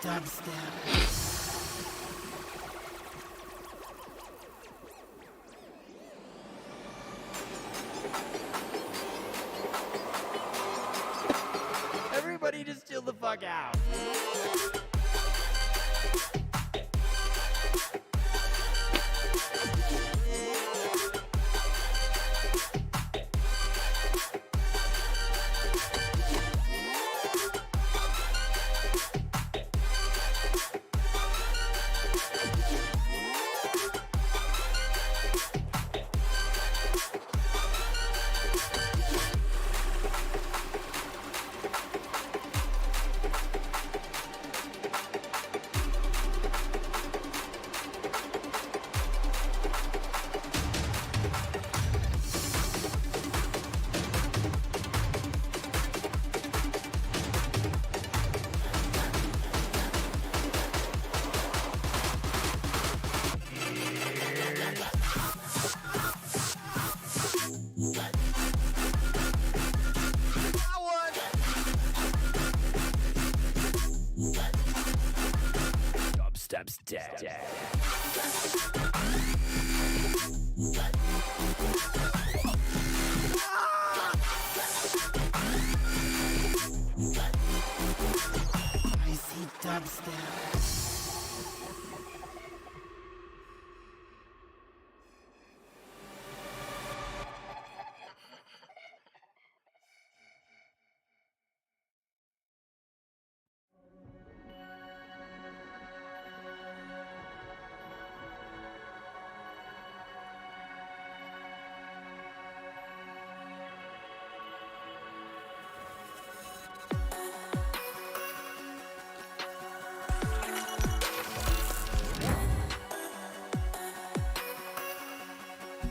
dubstep. Everybody just chill the fuck out. Dubstep's dead. I see dubstep.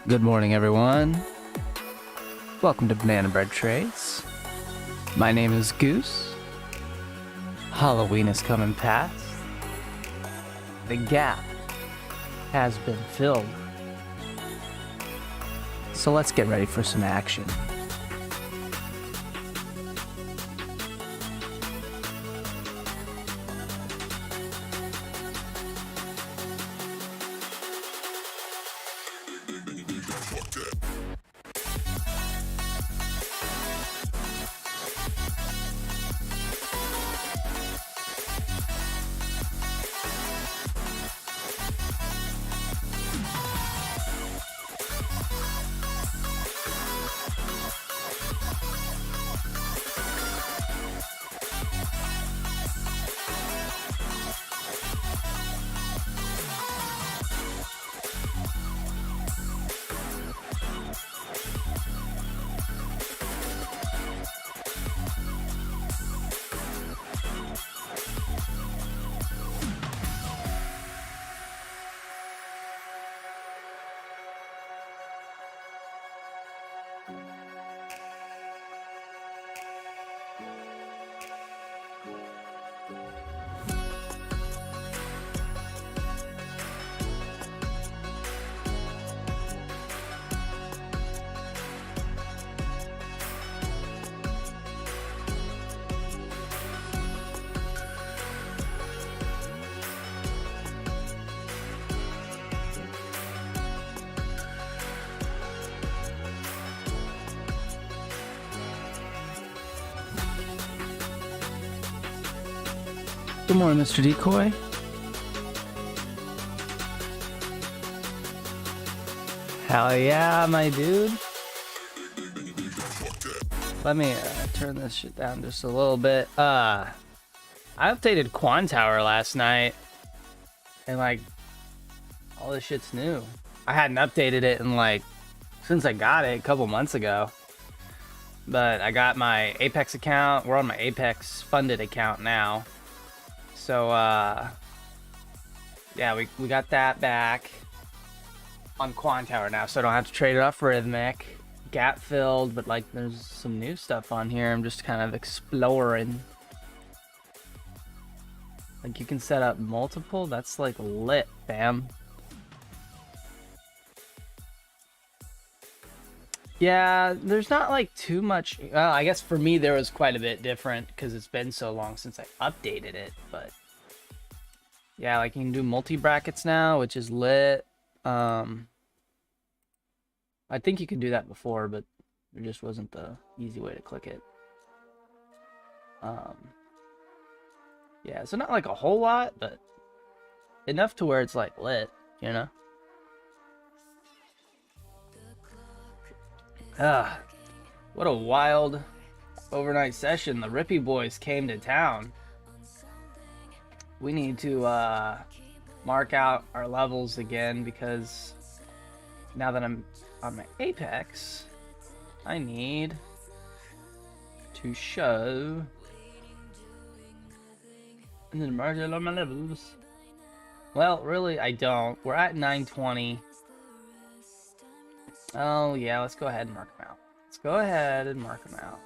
Good morning, everyone. Welcome to Banana Bread Trays. My name is Goose. Halloween is coming past. The gap has been filled. So let's get ready for some action. Good morning, Mr. Decoy. Hell yeah, my dude. Let me turn this shit down just a little bit. I updated Quan Tower last night, and like all this shit's new. I hadn't updated it in like since I got it a couple months ago. But I got my Apex account. We're on my Apex funded account now. So, yeah, we got that back on Quan Tower now, so I don't have to trade it off Rhythmic. Gap filled, but like there's some new stuff on here. I'm just kind of exploring. Like you can set up multiple. That's like lit, fam. Yeah, there's not like too much. I guess for me there was quite a bit different because it's been so long since I updated it, but Yeah, like you can do multi-brackets now, which is lit. I think you could do that before, but there just wasn't the easy way to click it. Yeah, so not like a whole lot, but enough to where it's like lit, you know? Ah, what a wild overnight session. The Rippy boys came to town. We need to mark out our levels again because now that I'm on my Apex, I need to show and then mark out all my levels. Well, really, I don't. We're at 920. Oh, yeah, let's go ahead and mark them out. Let's go ahead and mark them out.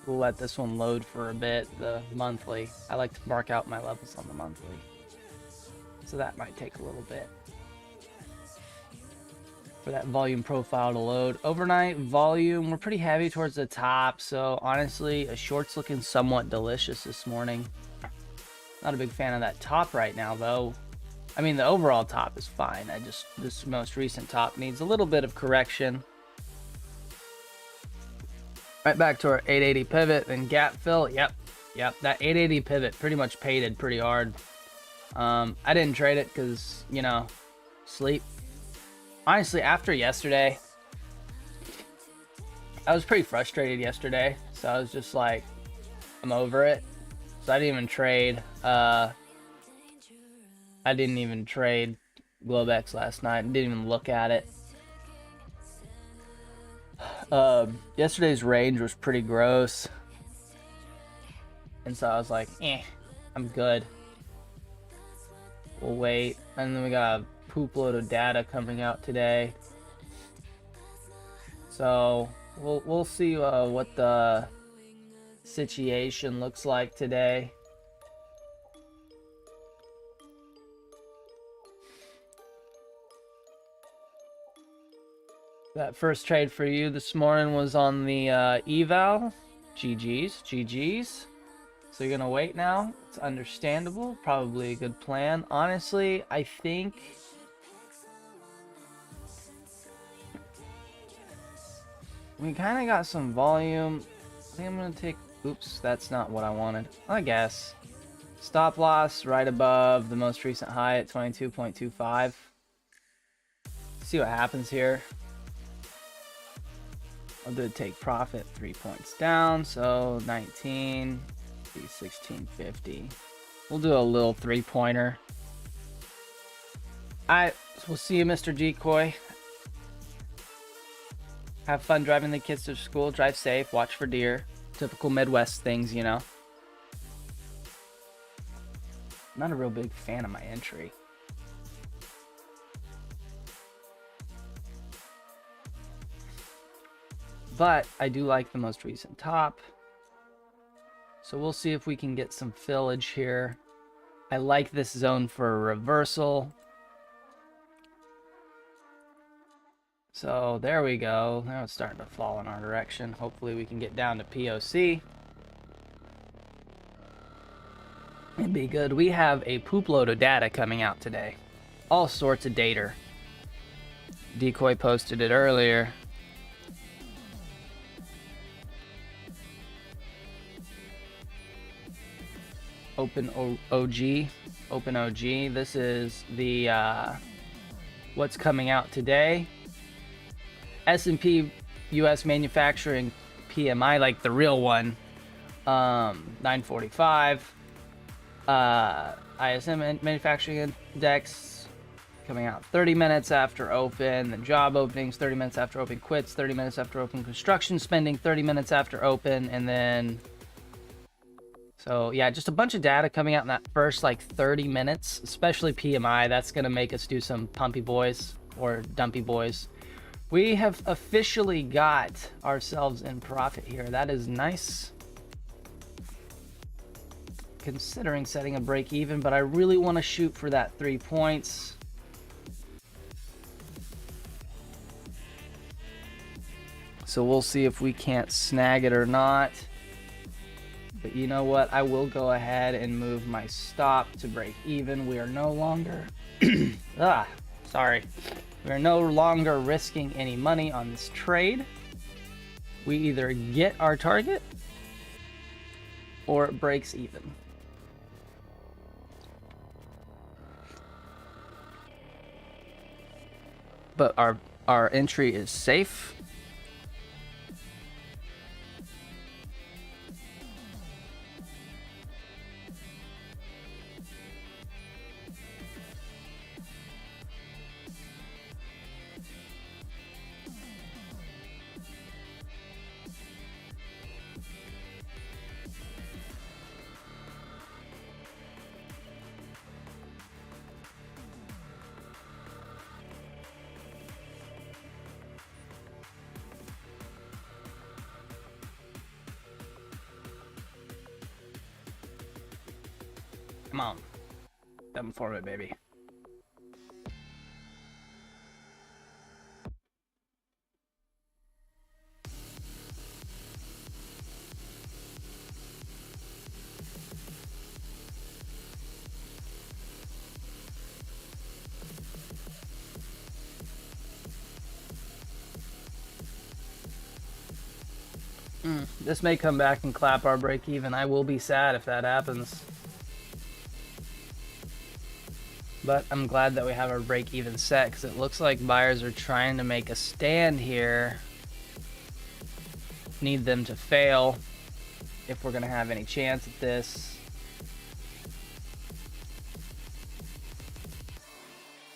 We'll let this one load for a bit, the monthly. I like to mark out my levels on the monthly. So that might take a little bit for that volume profile to load. Overnight volume, we're pretty heavy towards the top, so honestly, a short's looking somewhat delicious this morning. Not a big fan of that top right now, though. I mean, the overall top is fine. This most recent top needs a little bit of correction. Right back to our 880 pivot, then gap fill. Yep, that 880 pivot pretty much pated pretty hard. I didn't trade it because, you know, sleep. Honestly, after yesterday, I was pretty frustrated yesterday, so I was just like, I'm over it. So I didn't even trade. I didn't even trade Globex last night. Didn't even look at it. Yesterday's range was pretty gross, and so I was like, I'm good. We'll wait. And then we got a poop load of data coming out today, so we'll see what the situation looks like today. That first trade for you this morning was on the eval. GG's. So you're gonna wait now. It's understandable. Probably a good plan. Honestly, I think we kind of got some volume. I think I'm gonna take. Oops, that's not what I wanted. I guess stop loss right above the most recent high at 22.25. See what happens here. I'll do a take profit 3 points down, so 19, 1650. We'll do a little 3-pointer. Alright, so we'll see you, Mr. Decoy. Have fun driving the kids to school. Drive safe. Watch for deer. Typical Midwest things, you know. Not a real big fan of my entry. But I do like the most recent top. So we'll see if we can get some fillage here. I like this zone for a reversal. So there we go. Now it's starting to fall in our direction. Hopefully we can get down to POC. It'd be good. We have a poop load of data coming out today. All sorts of data. Decoy posted it earlier. Open OG. This is the what's coming out today. S&P U.S. manufacturing PMI, like the real one, 945. ISM manufacturing index coming out 30 minutes after open. The job openings 30 minutes after open. Quits 30 minutes after open. Construction spending 30 minutes after open, and then. So yeah, just a bunch of data coming out in that first like 30 minutes, especially PMI. That's gonna make us do some pumpy boys or dumpy boys. We have officially got ourselves in profit here. That is nice. Considering setting a break even, but I really want to shoot for that 3 points. So we'll see if we can't snag it or not. But you know what? I will go ahead and move my stop to break even. We are no longer... sorry. We are no longer risking any money on this trade. We either get our target or it breaks even. But our entry is safe. Come on. Them for it, baby. This may come back and clap our break even. I will be sad if that happens. But I'm glad that we have our break even set because it looks like buyers are trying to make a stand here. Need them to fail if we're going to have any chance at this.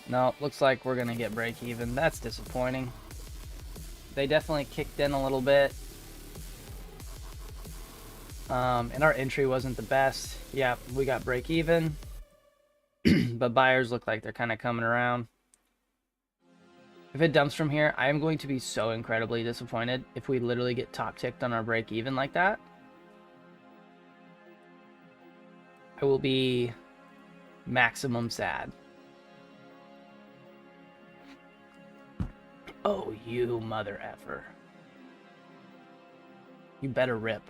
No, looks like we're going to get break even. That's disappointing. They definitely kicked in a little bit. And our entry wasn't the best. Yeah, we got break even. But buyers look like they're kind of coming around. If it dumps from here, I am going to be so incredibly disappointed if we literally get top ticked on our break even like that. I will be maximum sad. Oh, you mother effer. You better rip.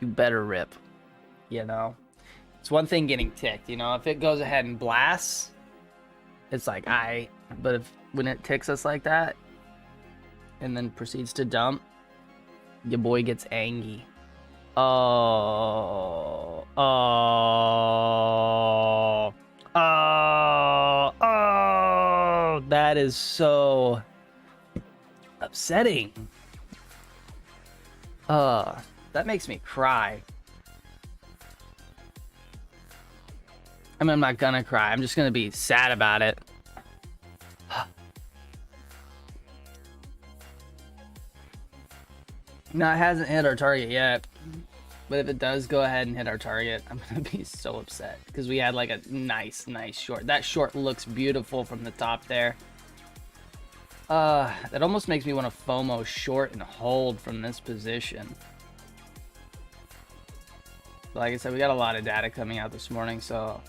You better rip. You know? It's one thing getting ticked, you know? If it goes ahead and blasts, it's like, but when it ticks us like that, and then proceeds to dump, your boy gets angry. Oh. That is so upsetting. That makes me cry. I mean, I'm not gonna cry. I'm just gonna be sad about it. No, it hasn't hit our target yet. But if it does go ahead and hit our target, I'm gonna be so upset. Because we had like a nice short. That short looks beautiful from the top there. That almost makes me want to FOMO short and hold from this position. But like I said, we got a lot of data coming out this morning, so...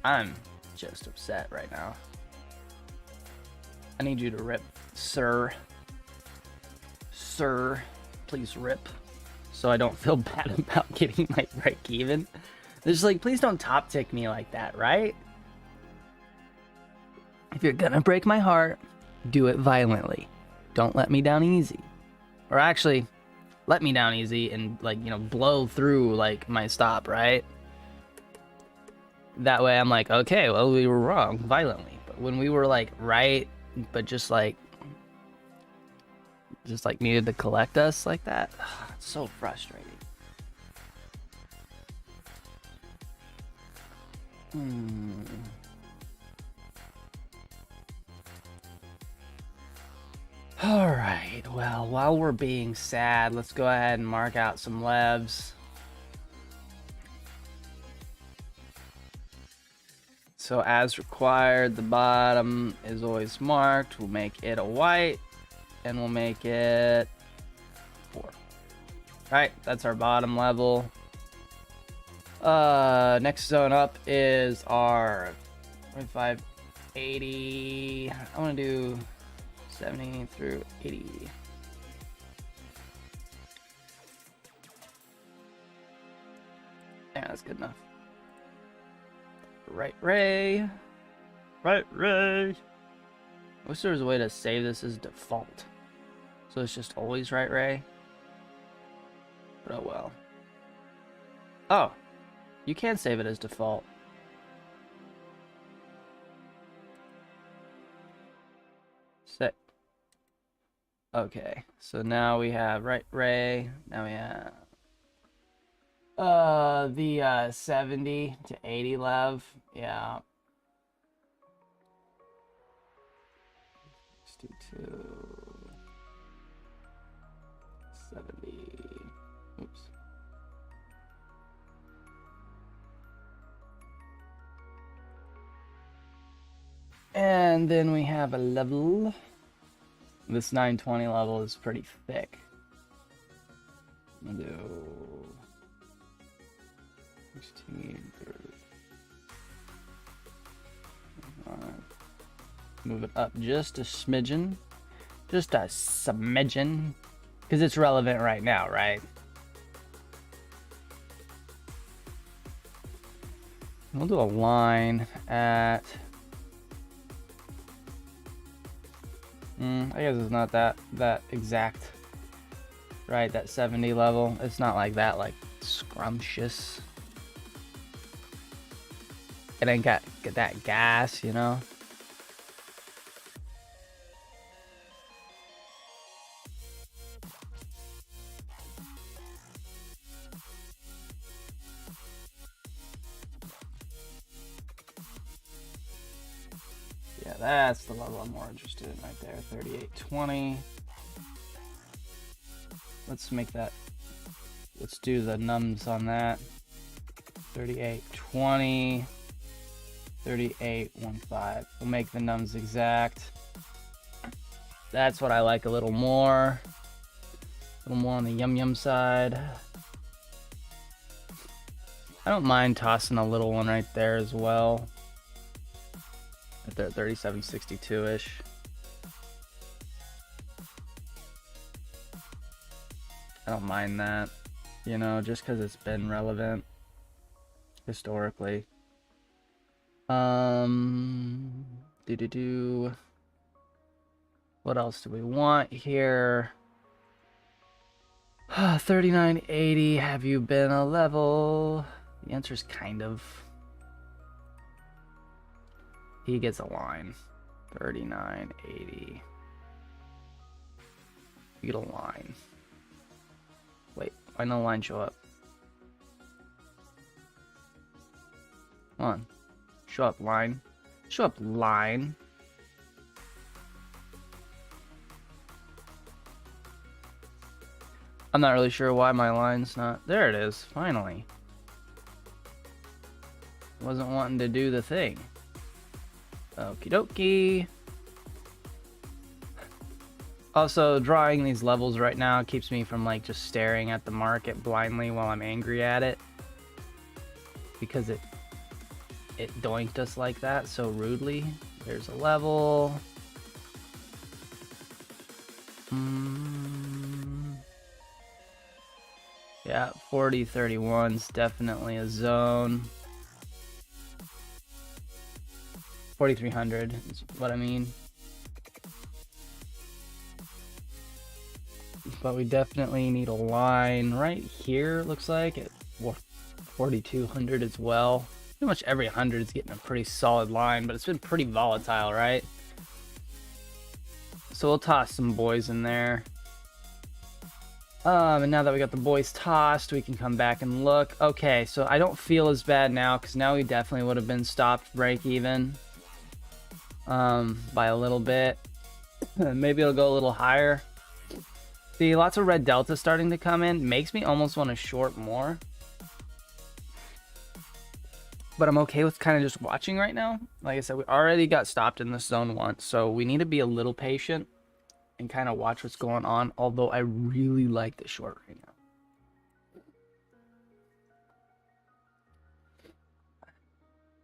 I'm just upset right now. I need you to rip, sir. Sir, please rip. So I don't feel bad about getting my break even. Just like, please don't top tick me like that, right? If you're gonna break my heart, do it violently. Don't let me down easy. Or actually, let me down easy and, like, you know, blow through, like, my stop, right? That way I'm like, okay, well, we were wrong violently. But when we were, like, right, but just needed to collect us like that, it's so frustrating. All right, well, while we're being sad, let's go ahead and mark out some levs. So as required, the bottom is always marked. We'll make it a white. and we'll make it 4. All right, that's our bottom level. Next zone up is our 25, 80. I want to do 70 through 80. Yeah, that's good enough. Right ray. Right ray. I wish there was a way to save this as default. So it's just always right ray. But oh well. Oh. You can save it as default. Set. Okay. So now we have right ray. Now we have the 70 to 80 lev. Yeah. 62 70. Oops. And then we have a level. This 920 level is pretty thick. I'm gonna do 16 through. Move it up just a smidgen. Just a smidgen. Because it's relevant right now, right? We'll do a line at... I guess it's not that exact. Right, that 70 level. It's not like that, like, scrumptious. It ain't got that gas, you know? Yeah, that's the level I'm more interested in right there. 3820. Let's make that. Let's do the nums on that. 3820. 3815. We'll make the nums exact. That's what I like a little more. A little more on the yum yum side. I don't mind tossing a little one right there as well. Right there, 3762-ish. I don't mind that, you know, just because it's been relevant historically. What else do we want here? 3980. Have you been a level? The answer is kind of. He gets a line. 3980. You get a line. Wait, why no line show up? Come on. Show up, line. Show up, line. I'm not really sure why my line's not... There it is, finally. Wasn't wanting to do the thing. Okie dokie. Also, drawing these levels right now keeps me from like just staring at the market blindly while I'm angry at it. Because it doinked us like that so rudely. There's a level. Yeah, 4031's definitely a zone. 4300 is what I mean. But we definitely need a line right here, looks like, at 4200 as well. Pretty much every 100 is getting a pretty solid line, but it's been pretty volatile, right? So we'll toss some boys in there. And now that we got the boys tossed, we can come back and look. Okay, so I don't feel as bad now, because now we definitely would have been stopped break even. By a little bit. Maybe it'll go a little higher. See, lots of red delta starting to come in. Makes me almost want to short more. But I'm okay with kind of just watching right now. Like I said, we already got stopped in this zone once, so we need to be a little patient. and kind of watch what's going on. Although I really like the short right now.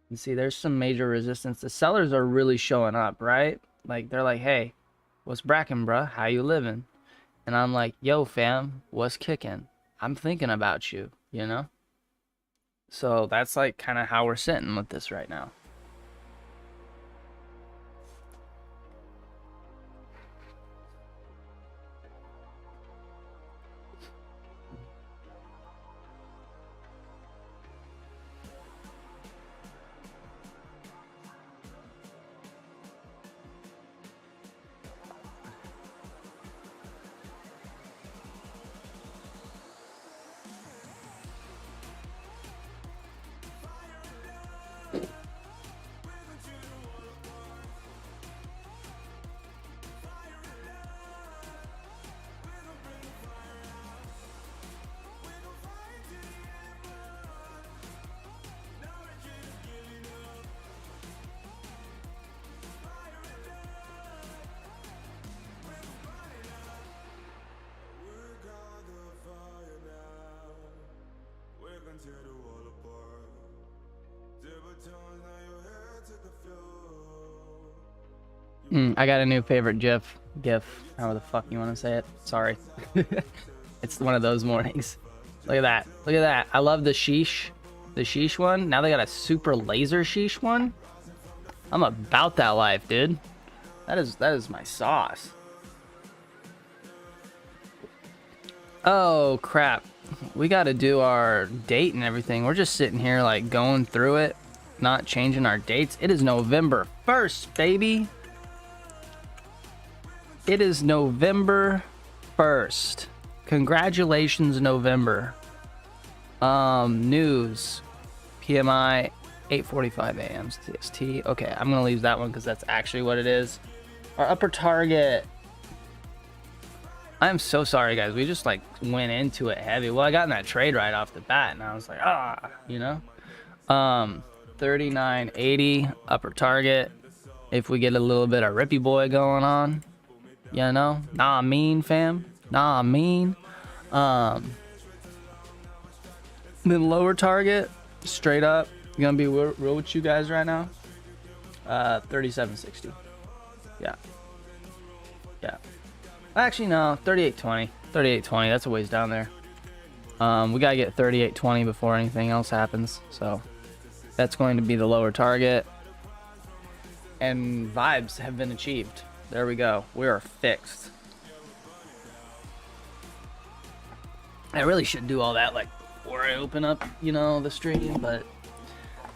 And see, there's some major resistance. The sellers are really showing up, right? Like, they're like, hey, what's brackin', bruh? How you living? And I'm like, yo, fam, what's kicking? I'm thinking about you, you know? So that's like kind of how we're sitting with this right now. I got a new favorite GIF, however the fuck you want to say it. Sorry. It's one of those mornings. Look at that. Look at that. I love the sheesh one. Now they got a super laser sheesh one. I'm about that life, dude. That is my sauce. Oh, crap. We got to do our date and everything. We're just sitting here like going through it, not changing our dates. It is November 1st, baby. It is November 1st. Congratulations, November. News. PMI 8:45 a.m. CST. Okay, I'm gonna leave that one because that's actually what it is. Our upper target. I'm so sorry, guys. We just like went into it heavy. Well, I got in that trade right off the bat, and I was like, you know. 39.80 upper target. If we get a little bit of Rippy Boy going on. You know, nah, I mean, fam. Nah, I mean. Then lower target, straight up. Gonna be real with you guys right now. 37.60. Yeah. Yeah. Actually, no. 38.20. 38.20. That's a ways down there. We gotta get 38.20 before anything else happens. So that's going to be the lower target. And vibes have been achieved. There we go. We are fixed. I really should do all that like before I open up, you know, the stream, but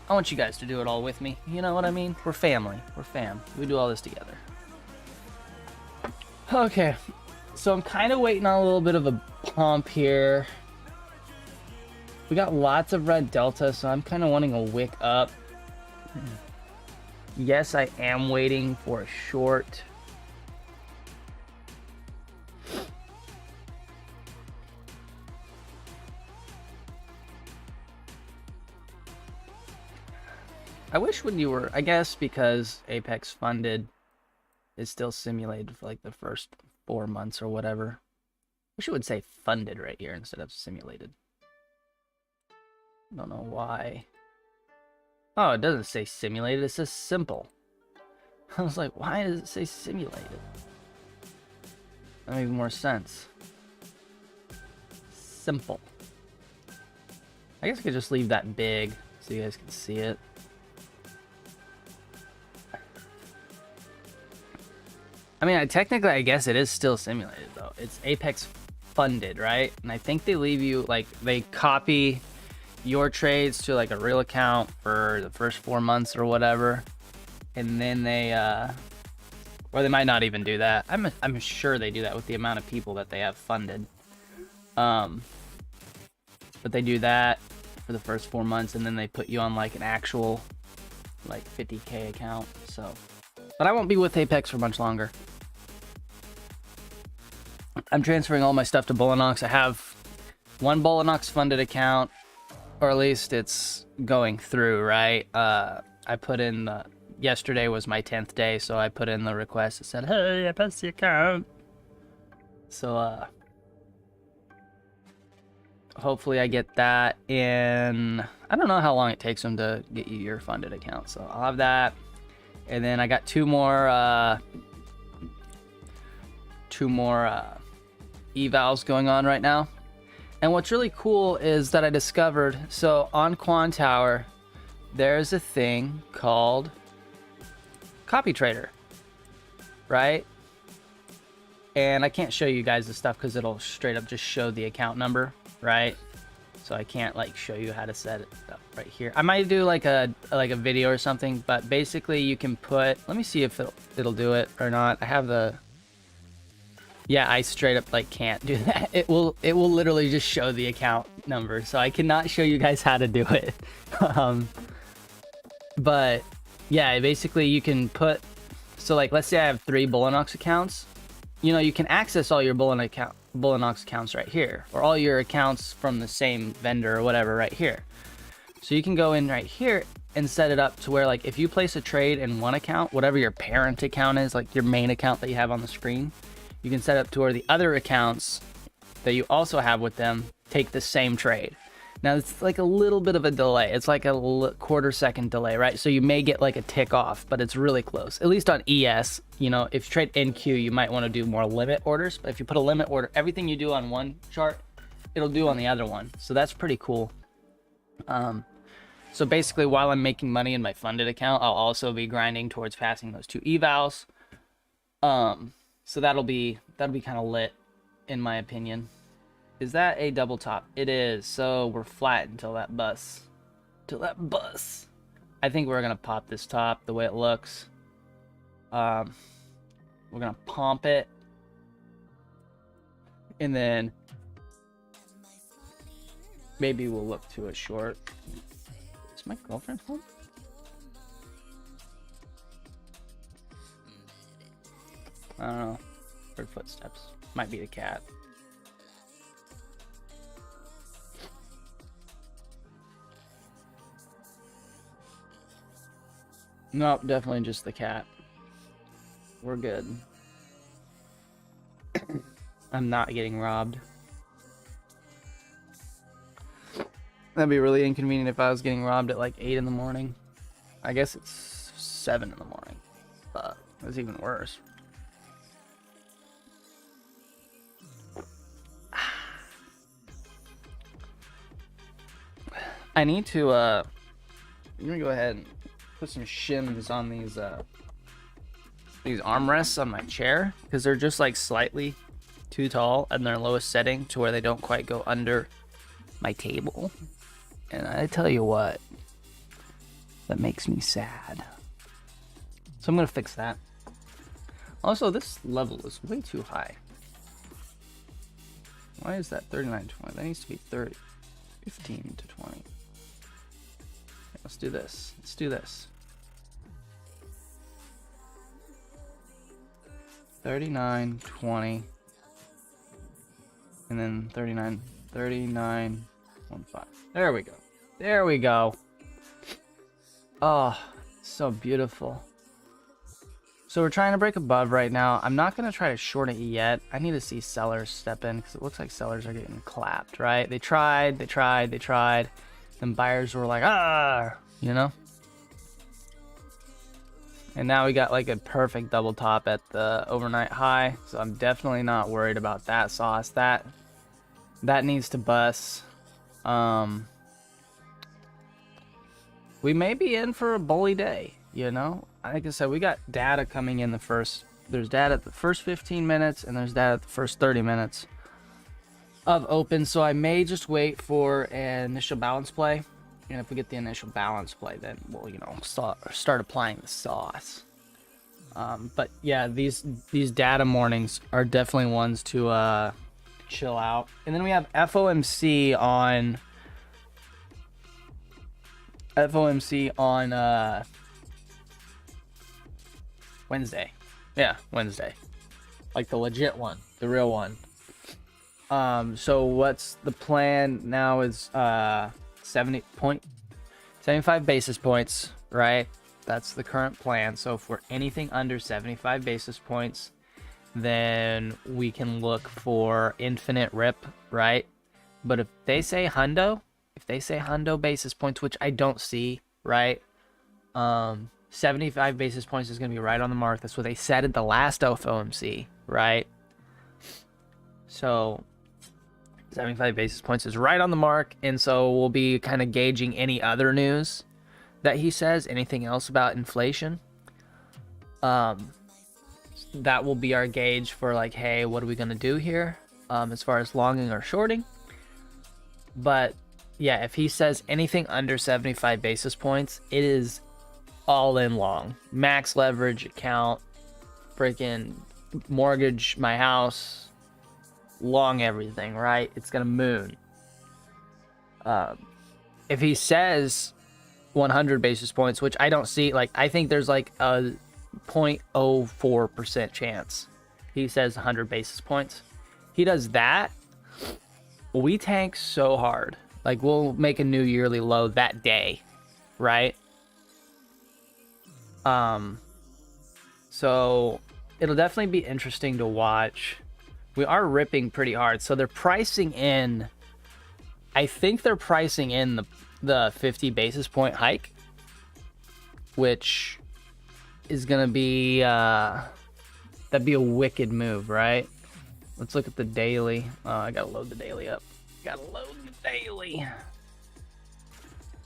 I want you guys to do it all with me. You know what I mean? We're family. We're fam. We do all this together. Okay. So I'm kind of waiting on a little bit of a pump here. We got lots of red delta, so I'm kind of wanting a wick up. Yes, I am waiting for a short. I wish when you were, I guess because Apex funded is still simulated for like the first 4 months or whatever. I wish it would say funded right here instead of simulated. I don't know why. Oh, it doesn't say simulated, it says simple. I was like, why does it say simulated? That makes more sense. Simple. I guess I could just leave that big so you guys can see it. I mean, technically, I guess it is still simulated, though. It's Apex funded, right? And I think they leave you, like, they copy your trades to, like, a real account for the first 4 months or whatever. And then they, or they might not even do that. I'm sure they do that with the amount of people that they have funded. But they do that for the first 4 months, and then they put you on, like, an actual, like, 50K account, so... But I won't be with Apex for much longer. I'm transferring all my stuff to Bullinox. I have one Bullinox funded account, or at least it's going through, right? I put in yesterday was my 10th day, so I put in the request that said, hey, I passed the account. So hopefully I get that in. I don't know how long it takes them to get you your funded account, so I'll have that. And then I got two more evals going on right now. And what's really cool is that I discovered, so on Quan Tower there's a thing called Copy Trader, right? And I can't show you guys the stuff because it'll straight up just show the account number, right? So I can't like show you how to set it up right here. I might do like a video or something, but basically you can put, let me see if it'll do it or not. I have the, yeah, I straight up like can't do that. It will literally just show the account number. So I cannot show you guys how to do it. But yeah, basically you can put, so like let's say I have 3 Bullinox accounts. You know, you can access all your Bullinox accounts right here, or all your accounts from the same vendor or whatever right here. So you can go in right here and set it up to where like if you place a trade in one account, whatever your parent account is, like your main account that you have on the screen, you can set it up to where the other accounts that you also have with them take the same trade. Now it's like a little bit of a delay. It's like a quarter-second delay, right? So you may get like a tick off, but it's really close. At least on ES, you know, if you trade NQ, you might want to do more limit orders. But if you put a limit order, everything you do on one chart, it'll do on the other one. So that's pretty cool. So basically, while I'm making money in my funded account, I'll also be grinding towards passing those 2 evals. So that'll be kind of lit, in my opinion. Is that a double top? It is. So we're flat until that bus. I think we're gonna pop this top the way it looks. We're gonna pump it, and then maybe we'll look to a short. Is my girlfriend home? I don't know. Heard footsteps. Might be the cat. Nope, definitely just the cat. We're good. I'm not getting robbed. That'd be really inconvenient if I was getting robbed at like 8 in the morning. I guess it's 7 in the morning. But that's even worse. I need to, I'm gonna go ahead and put some shims on these armrests on my chair, because they're just like slightly too tall in their lowest setting to where they don't quite go under my table. And I tell you what, that makes me sad. So I'm gonna fix that. Also, this level is way too high. Why is that 39.20? That needs to be 30, 15 to 20. Let's do this. Let's do this. 39, 20, and then 39, 39, 15. There we go. There we go. Oh, so beautiful. So we're trying to break above right now. I'm not going to try to short it yet. I need to see sellers step in, because it looks like sellers are getting clapped, right? They tried. Then buyers were like, ah, you know? And now we got like a perfect double top at the overnight high. So I'm definitely not worried about that sauce. That needs to bust. We may be in for a bully day, you know? Like I said, we got data coming in there's data at the first 15 minutes and there's data at the first 30 minutes of open. So I may just wait for an initial balance play. And if we get the initial balance play, then we'll, you know, start applying the sauce. But yeah, these data mornings are definitely ones to chill out. And then we have FOMC on Wednesday. Yeah, Wednesday. Like the legit one, the real one. So what's the plan now is 75 basis points, right? That's the current plan. So if we're anything under 75 basis points, then we can look for infinite rip, right? But if they say hundo basis points, which I don't see, right? 75 basis points is going to be right on the mark. That's what they said at the last FOMC, right? So 75 basis points is right on the mark, and so we'll be kind of gauging any other news that he says, anything else about inflation. That will be our gauge for like, hey, what are we going to do here as far as longing or shorting. But yeah, if he says anything under 75 basis points, it is all in long. Max leverage account, freaking mortgage my house, long everything, right? It's gonna moon. If he says 100 basis points, which I don't see, like, I think there's like a 0.04% chance he says 100 basis points. He does that, we tank so hard. Like, we'll make a new yearly low that day, right? So it'll definitely be interesting to watch. We are ripping pretty hard, so they're pricing in, I think they're pricing in the 50 basis point hike, which is gonna be that'd be a wicked move, right? Let's look at the daily. I gotta load the daily up. Gotta load the daily.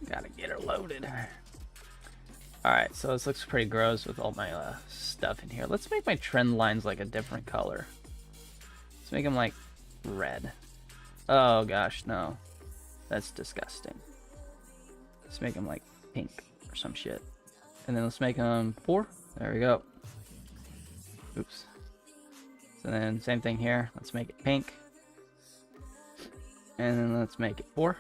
Gotta get her loaded. Alright, so this looks pretty gross with all my stuff in here. Let's make my trend lines like a different color. Let's make them like red. Oh gosh, no. That's disgusting. Let's make them like pink or some shit. And then let's make them 4. There we go. Oops. So then same thing here. Let's make it pink. And then let's make it 4.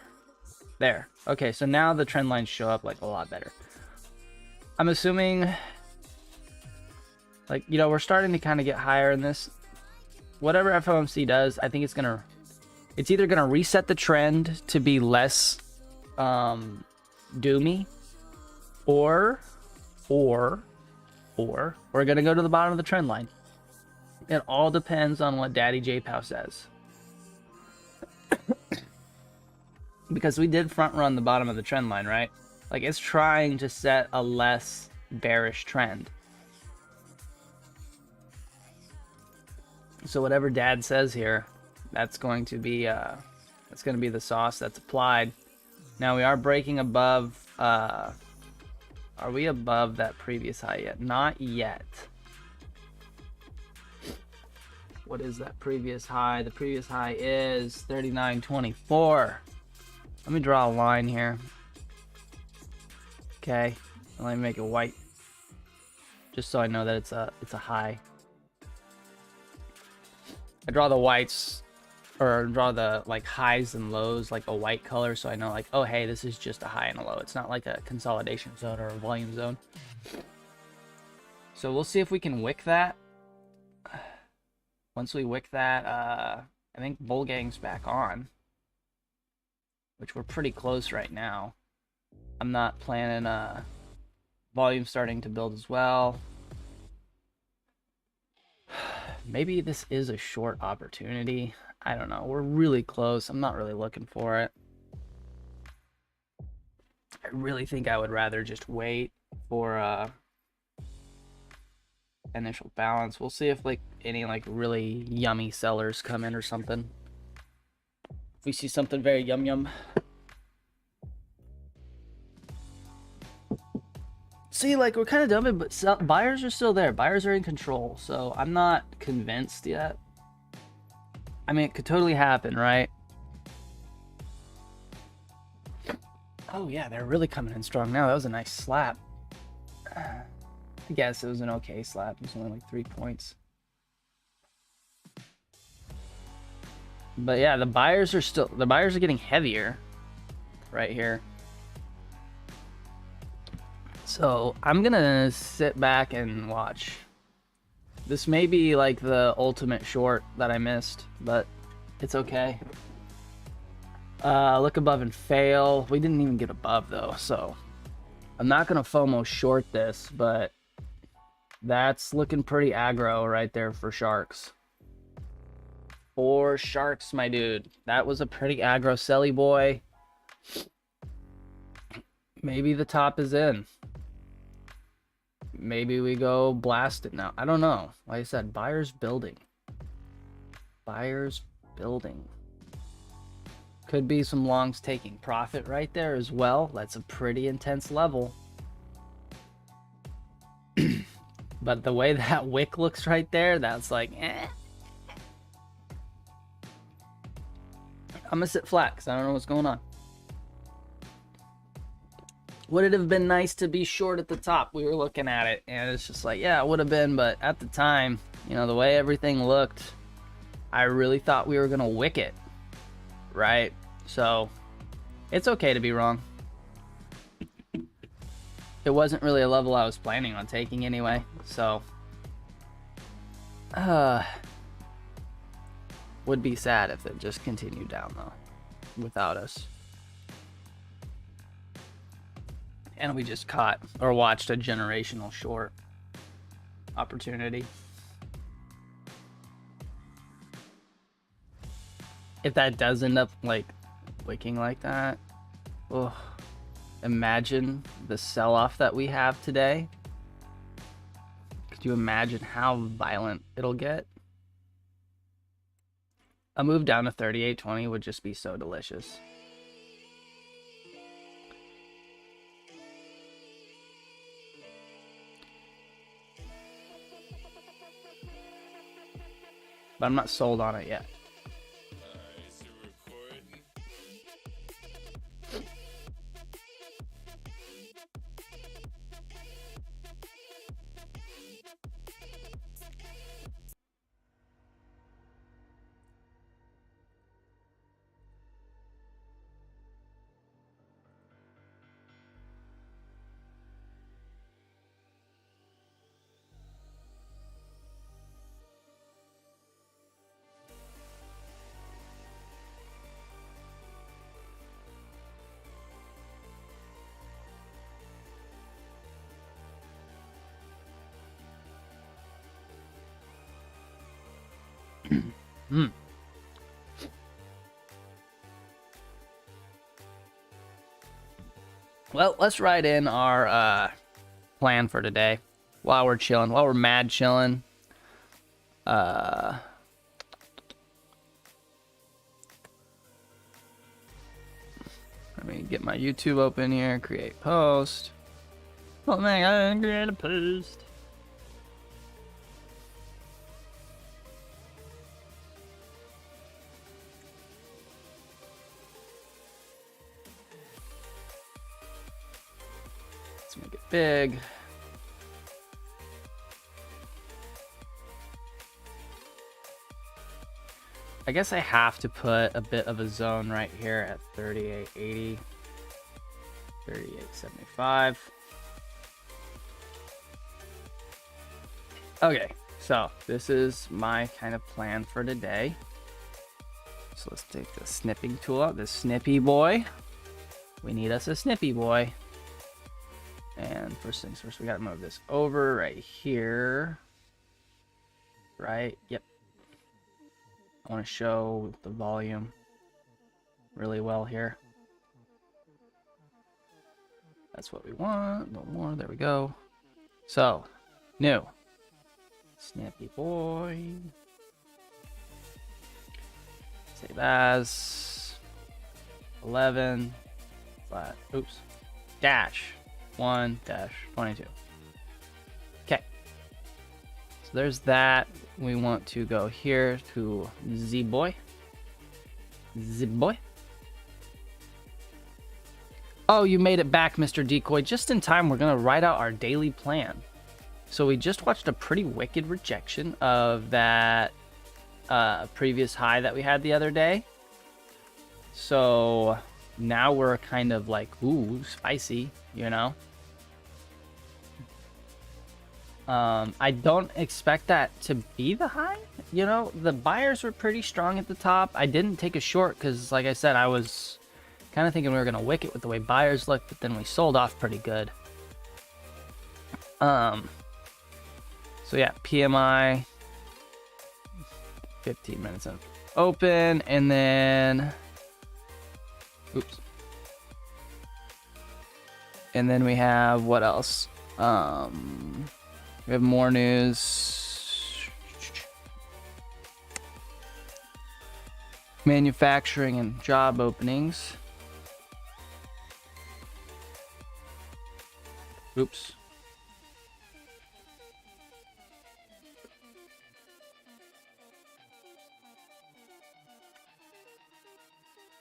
There. Okay, so now the trend lines show up like a lot better. I'm assuming, like, you know, we're starting to kind of get higher in this. Whatever FOMC does, I think it's either gonna reset the trend to be less doomy, or we're gonna go to the bottom of the trend line. It all depends on what Daddy J-Pow says. Because we did front run the bottom of the trend line, right? Like, it's trying to set a less bearish trend. So whatever Dad says here, that's going to be the sauce that's applied. Now we are breaking above. Are we above that previous high yet? Not yet. What is that previous high? The previous high is 39.24. Let me draw a line here. Okay, let me make it white, just so I know that it's a high. I draw the whites, or draw the like highs and lows like a white color, so I know like, oh hey, this is just a high and a low. It's not like a consolidation zone or a volume zone. So we'll see if we can wick that. Once we wick that, I think Bull Gang's back on, which we're pretty close right now. I'm not planning volume starting to build as well. Maybe this is a short opportunity. I don't know. We're really close. I'm not really looking for it. I really think I would rather just wait for initial balance. We'll see if like any like really yummy sellers come in or something. If we see something very yum. See, like, we're kind of dumping, but buyers are still there. Buyers are in control, so I'm not convinced yet. I mean, it could totally happen, right? Oh, yeah, they're really coming in strong now. That was a nice slap. I guess it was an okay slap. It was only like 3 points. But yeah, the buyers are getting heavier right here. So I'm gonna sit back and watch. This may be like the ultimate short that I missed, but it's okay. Look above and fail. We didn't even get above though, so I'm not gonna FOMO short this, but That's looking pretty aggro right there for sharks. For sharks, my dude. That was a pretty aggro selly boy. Maybe the top is in. Maybe we go blast it now. I don't know. Like I said, buyer's building. Buyer's building. Could be some longs taking profit right there as well. That's a pretty intense level. But the way that wick looks right there, that's like, eh. I'm gonna sit flat because I don't know what's going on. Would it have been nice to be short at the top? We were looking at it and it's just like, yeah, it would have been, but at the time, you know, the way everything looked, I really thought we were gonna wick it, right? So it's okay to be wrong. It wasn't really a level I was planning on taking anyway, so would be sad if it just continued down though without us. And we just caught or watched a generational short opportunity. If that does end up like wicking like that, oh, imagine the sell-off that we have today. Could you imagine how violent it'll get? A move down to 38.20 would just be so delicious. But I'm not sold on it yet. Well, let's write in our plan for today while we're chilling, while we're mad chilling. Let me get my YouTube open here, create post. Oh man, I didn't create a post. Let's make it big. I guess I have to put a bit of a zone right here at 38.80, 38.75. Okay, so this is my kind of plan for today. So let's take the snipping tool out, the snippy boy. We need us a snippy boy. And first things first, we gotta move this over right here. Right, yep. I want to show the volume really well here. That's what we want. No more. There we go. So, new. Snappy boy. Save as. 11. Flat. Oops. Dash. 1 dash 22. Okay. So there's that. We want to go here to Z-Boy. Z-Boy. Oh, you made it back, Mr. Decoy. Just in time, we're going to write out our daily plan. So we just watched a pretty wicked rejection of that previous high that we had the other day. So now we're kind of like, ooh, spicy, you know? I don't expect that to be the high. You know, the buyers were pretty strong at the top. I didn't take a short because, like I said, I was kind of thinking we were going to wick it with the way buyers looked, but then we sold off pretty good. So yeah, PMI 15 minutes in open, and then oops. And then we have what else? We have more news. Manufacturing and job openings. Oops.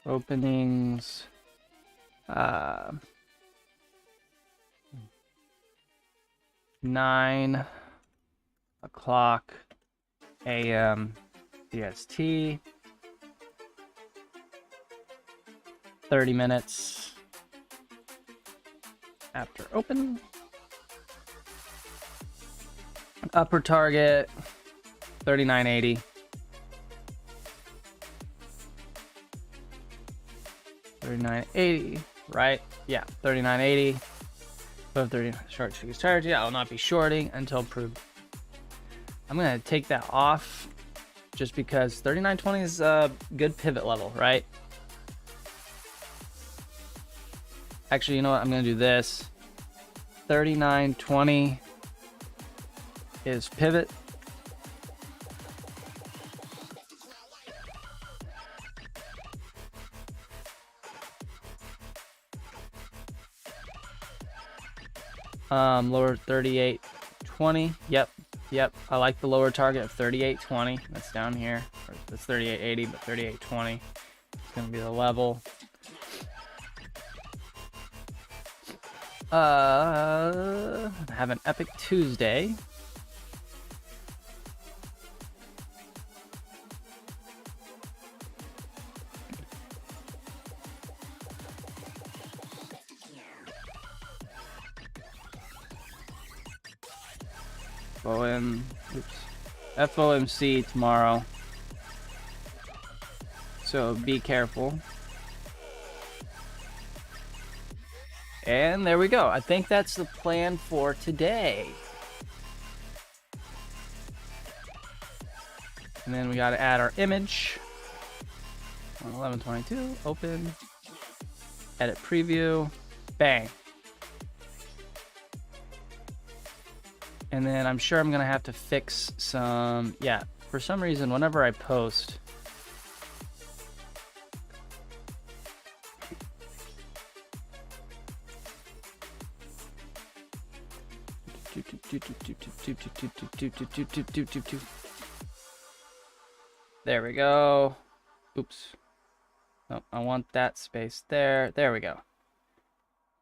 Openings. 9 o'clock a.m. CST. 30 minutes after open. Upper target 3980. 3980, right? Yeah, 3980. Above 30 short charge. Yeah, I will not be shorting until approved. I'm gonna take that off just because 3920 is a good pivot level, right? Actually, you know what? I'm gonna do this. 3920 is pivot. Lower 3820. Yep. I like the lower target of 3820. That's down here. That's 3880, but 3820 is gonna be the level. Have an epic Tuesday. FOMC tomorrow. So be careful. And there we go. I think that's the plan for today. And then we got to add our image. On 1122, open, edit preview, bang. And then I'm sure I'm going to have to fix some, yeah, for some reason, whenever I post, there we go. Oops. Oh, I want that space there. There we go.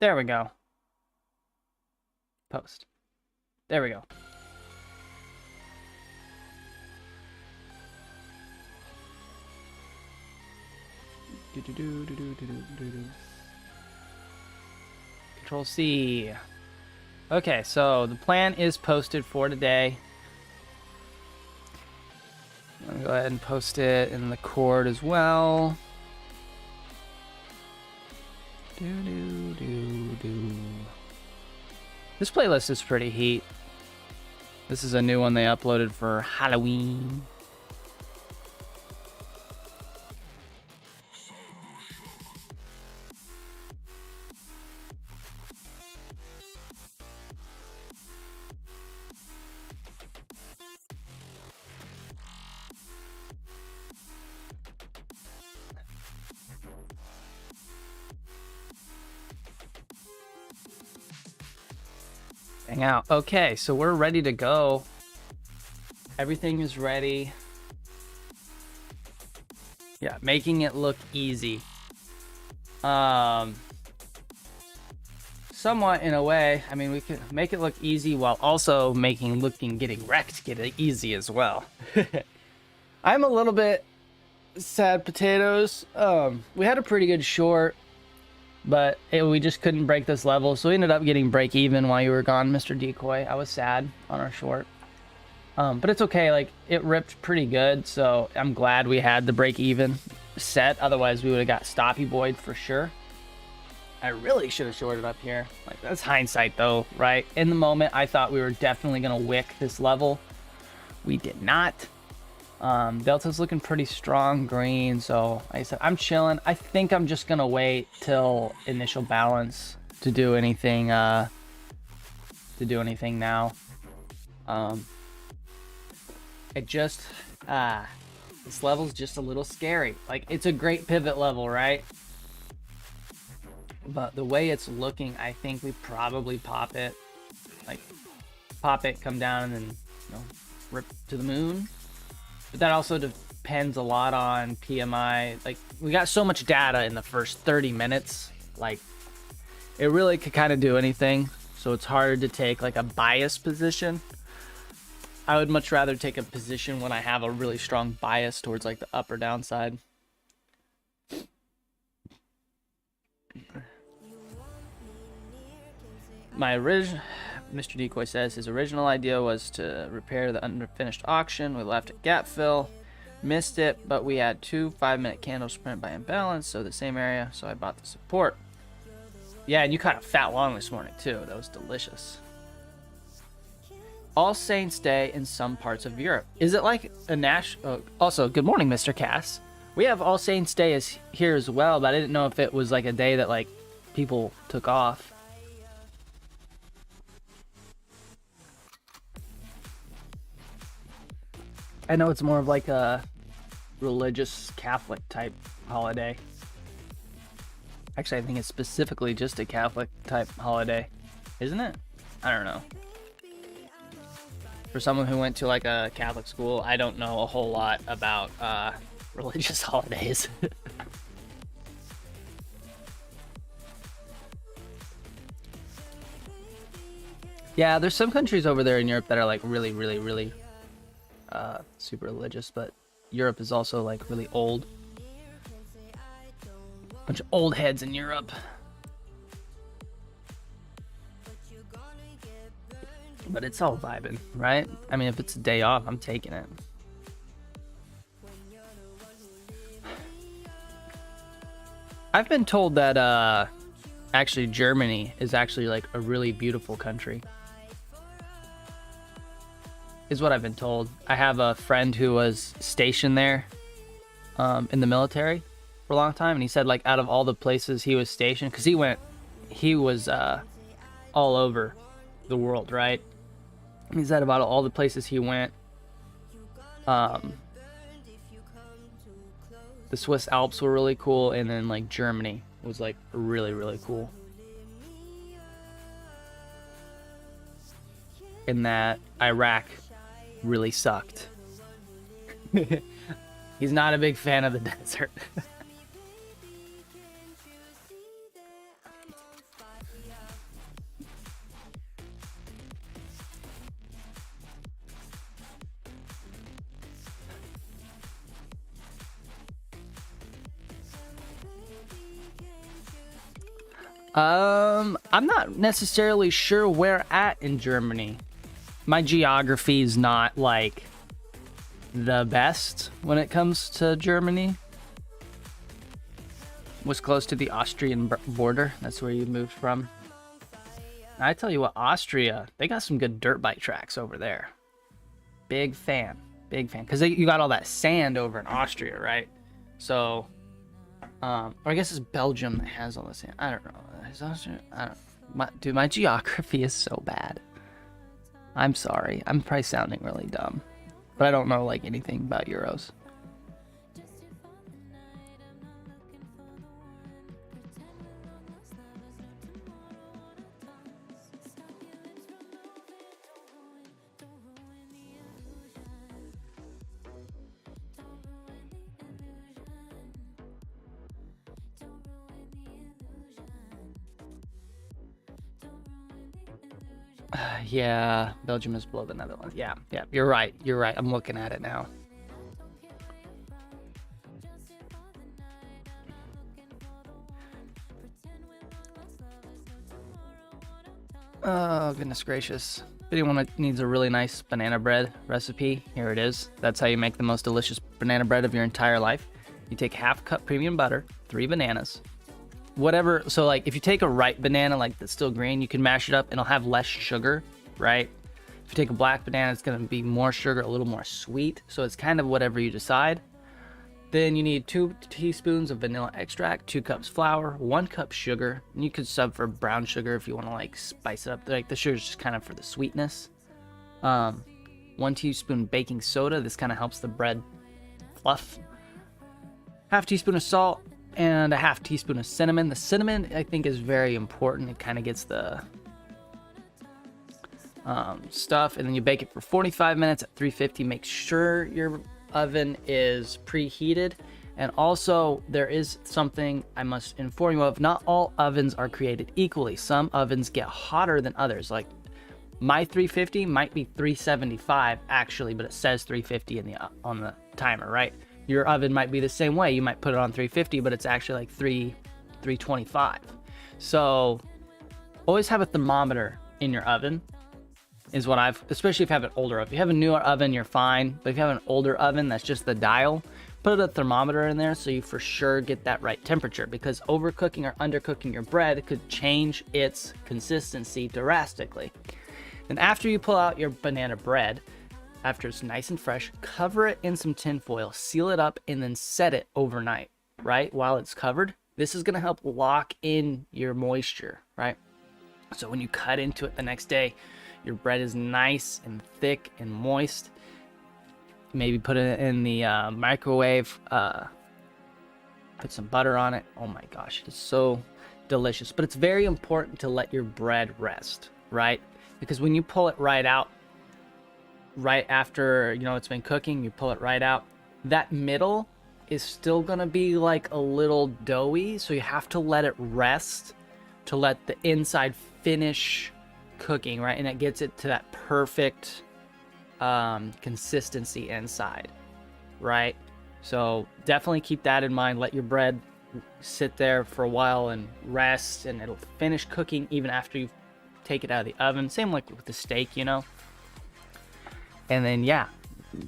There we go. Post. There we go. Control C. Okay, so the plan is posted for today. I'm gonna go ahead and post it in the cord as well. This playlist is pretty heat. This is a new one they uploaded for Halloween. Hangout. Okay, so we're ready to go. Everything is ready. Yeah, making it look easy. Somewhat in a way. I mean, we could make it look easy while also getting wrecked get it easy as well. I'm a little bit sad potatoes. We had a pretty good short, but we just couldn't break this level, so we ended up getting break even while you were gone, Mr. Decoy. I was sad on our short. But it's okay, like, it ripped pretty good, so I'm glad we had the break even set. Otherwise, we would have got stoppy boyed for sure. I really should have shorted up here. Like, that's hindsight though, right? In the moment, I thought we were definitely gonna wick this level. We did not. Delta's looking pretty strong green, so like I said, I'm chilling. I think I'm just gonna wait till initial balance to do anything now. It just this level's just a little scary. Like, it's a great pivot level, right? But the way it's looking, I think we probably pop it. Like, pop it, come down, and then, you know, rip to the moon. But that also depends a lot on PMI. Like, we got so much data in the first 30 minutes. Like, it really could kind of do anything. So it's hard to take, like, a bias position. I would much rather take a position when I have a really strong bias towards, like, the up or down side. Mr. Decoy says his original idea was to repair the unfinished auction. We left at gap fill, missed it, but we had 2 5-minute candle sprint by imbalance, so the same area, so I bought the support. Yeah, and you caught a fat long this morning too. That was delicious. All Saints Day in some parts of Europe. Is it like a national? Also, good morning, Mr. Cass. We have All Saints Day here as well, but I didn't know if it was like a day that like people took off. I know it's more of like a religious Catholic type holiday. Actually, I think it's specifically just a Catholic type holiday, isn't it? I don't know. For someone who went to like a Catholic school, I don't know a whole lot about religious holidays. Yeah, there's some countries over there in Europe that are like really super religious, but Europe is also like really old. Bunch of old heads in Europe. But it's all vibing, right? I mean, if it's a day off, I'm taking it. I've been told that actually Germany is actually like a really beautiful country. Is what I've been told. I have a friend who was stationed there in the military for a long time, and he said like out of all the places he was stationed, because he was all over the world, right? He said about all the places he went, the Swiss Alps were really cool, and then like Germany was like really cool. And that Iraq really sucked. He's not a big fan of the desert. I'm not necessarily sure where at in Germany. My geography is not like the best when it comes to Germany. Was close to the Austrian border. That's where you moved from. I tell you what, Austria, they got some good dirt bike tracks over there. Big fan. Because you got all that sand over in Austria, right? So, or I guess it's Belgium that has all the sand. I don't know. Is Austria? I don't. Dude, my geography is so bad. I'm sorry. I'm probably sounding really dumb, but I don't know like anything about Euros. Yeah, Belgium is below the Netherlands. Yeah, you're right. I'm looking at it now. Oh, goodness gracious. If anyone needs a really nice banana bread recipe, here it is. That's how you make the most delicious banana bread of your entire life. You take half cup premium butter, 3 bananas, whatever. So like if you take a ripe banana, like that's still green, you can mash it up and it'll have less sugar, right? If you take a black banana, it's going to be more sugar, a little more sweet. So it's kind of whatever you decide. Then you need 2 teaspoons of vanilla extract, 2 cups flour, 1 cup sugar. And you could sub for brown sugar if you want to like spice it up. Like the sugar is just kind of for the sweetness. 1 teaspoon baking soda. This kind of helps the bread fluff. Half teaspoon of salt and a half teaspoon of cinnamon. The cinnamon I think is very important. It kind of gets the stuff, and then you bake it for 45 minutes at 350. Make sure your oven is preheated. And also there is something I must inform you of. Not all ovens are created equally. Some ovens get hotter than others. Like my 350 might be 375 actually, but it says 350 on the timer, right? Your oven might be the same way. You might put it on 350, but it's actually like 325. So always have a thermometer in your oven. Is what especially if you have an older oven. If you have a newer oven, you're fine. But if you have an older oven, that's just the dial, put a thermometer in there so you for sure get that right temperature, because overcooking or undercooking your bread could change its consistency drastically. And after you pull out your banana bread, after it's nice and fresh, cover it in some tin foil, seal it up, and then set it overnight, right? While it's covered, this is gonna help lock in your moisture, right? So when you cut into it the next day, your bread is nice and thick and moist. Maybe put it in the microwave. Put some butter on it. Oh my gosh, it's so delicious. But it's very important to let your bread rest, right? Because when you pull it right out, right after, you know, it's been cooking, you pull it right out, that middle is still gonna be like a little doughy. So you have to let it rest to let the inside finish cooking, right? And it gets it to that perfect consistency inside, right? So definitely keep that in mind. Let your bread sit there for a while and rest, and it'll finish cooking even after you take it out of the oven. Same like with the steak, you know. And then yeah,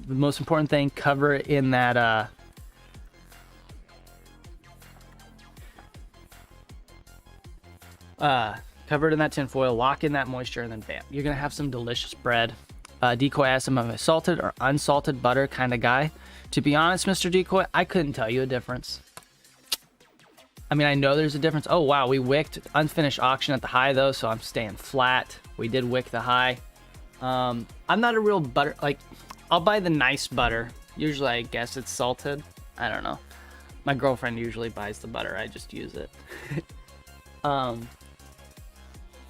the most important thing, cover it in that cover it in that tin foil, lock in that moisture, and then bam, you're gonna have some delicious bread. Decoy asked him, am I salted or unsalted butter kind of guy? To be honest, Mr. Decoy, I couldn't tell you a difference. I mean, I know there's a difference. Oh wow, we wicked unfinished auction at the high though, so I'm staying flat. We did wick the high. I'm not a real butter, like I'll buy the nice butter. Usually I guess it's salted. I don't know. My girlfriend usually buys the butter. I just use it.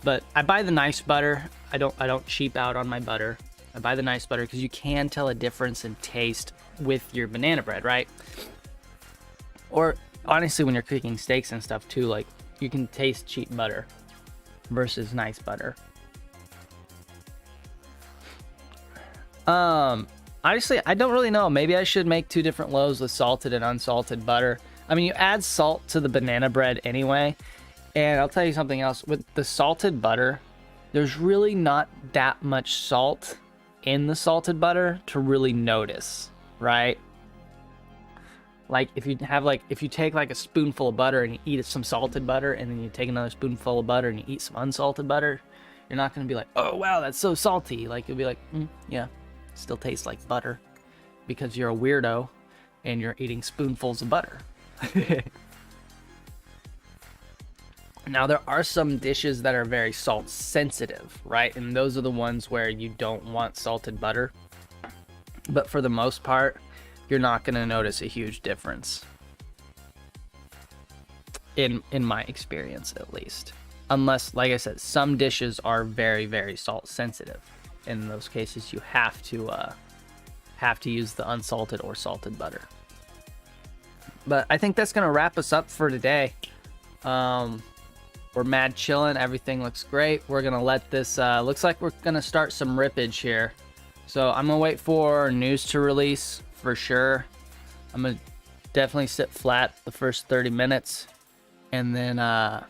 But I buy the nice butter. I don't cheap out on my butter. I buy the nice butter because you can tell a difference in taste with your banana bread, right? Or honestly, when you're cooking steaks and stuff too, like you can taste cheap butter versus nice butter. Honestly, I don't really know. Maybe I should make 2 different loaves with salted and unsalted butter. I mean, you add salt to the banana bread anyway. And I'll tell you something else. With the salted butter, there's really not that much salt in the salted butter to really notice, right? Like if you take like a spoonful of butter and you eat some salted butter, and then you take another spoonful of butter and you eat some unsalted butter, you're not going to be like, oh wow, that's so salty. Like you'll be like, yeah, it still tastes like butter, because you're a weirdo and you're eating spoonfuls of butter. Now, there are some dishes that are very salt sensitive, right? And those are the ones where you don't want salted butter. But for the most part, you're not going to notice a huge difference. In my experience, at least. Unless, like I said, some dishes are very, very salt sensitive. In those cases, you have to use the unsalted or salted butter. But I think that's going to wrap us up for today. We're mad chilling. Everything looks great. We're going to let this, looks like we're going to start some rippage here. So I'm going to wait for news to release for sure. I'm going to definitely sit flat the first 30 minutes. And then, I'm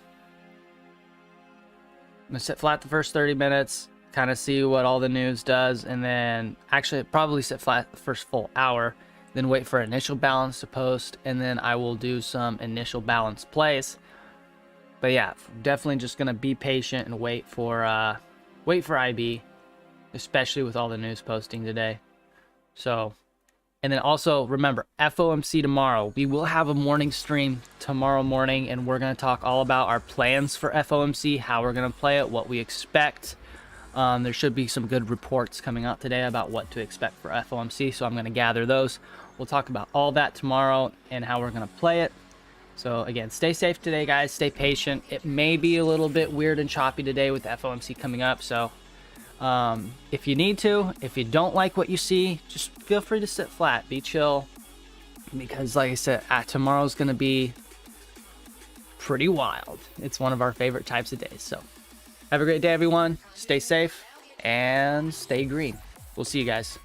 going to sit flat the first 30 minutes, kind of see what all the news does. And then actually probably sit flat the first full hour, then wait for initial balance to post. And then I will do some initial balance plays. But yeah, definitely just gonna be patient and wait for IB, especially with all the news posting today. So, and then also remember, FOMC tomorrow. We will have a morning stream tomorrow morning, and we're gonna talk all about our plans for FOMC, how we're gonna play it, what we expect. There should be some good reports coming out today about what to expect for FOMC, so I'm gonna gather those. We'll talk about all that tomorrow and how we're gonna play it. So again, stay safe today, guys. Stay patient. It may be a little bit weird and choppy today with FOMC coming up. So if you need to, if you don't like what you see, just feel free to sit flat, be chill. Because like I said, tomorrow's going to be pretty wild. It's one of our favorite types of days. So have a great day, everyone. Stay safe and stay green. We'll see you guys.